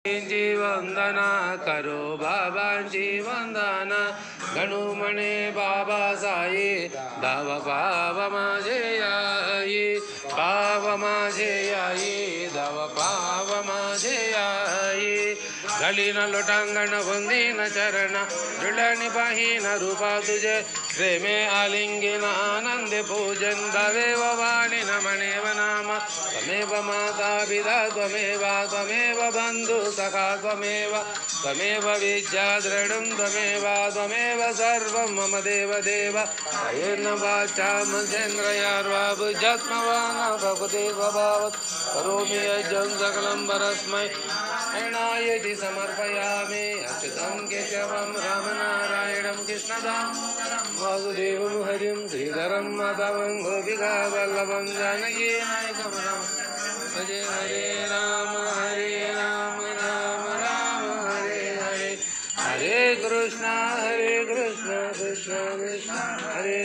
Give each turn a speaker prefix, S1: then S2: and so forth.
S1: जी वंदना करो बाबांची वंदना गणू म्हणे बाबा साई धाव पाव माझे आई पाव माझे आई धाव पाव माझे आई घालीन लोटांगण वंदीन चरण जुळणी पाहीन रूपा तुझे प्रेमे आलिंगिन आनंदे पूजन गावे वाणी नमणेव नाम त्वमेव माता पिता त्वमेव बंधु सखा त्वमेव विद्या द्रढं त्वमेव सर्वं मम देव देव येन वाचा मसेन्द्रयार्वा बुद्ध्यात्मवान् भवते स्वभावत् करोमि यज्ञं सकलं परस्मै नारायणायति समर्पयामि अच्युतं केशवं रामनारायणं कृष्णदामोदरं वासुदेवं हरिं श्रीधरं माधवं गोपिका वल्लभं जानकी नायकं भजे हरे राम राम राम हरे हरे हरे कृष्ण कृष्ण कृष्ण हरे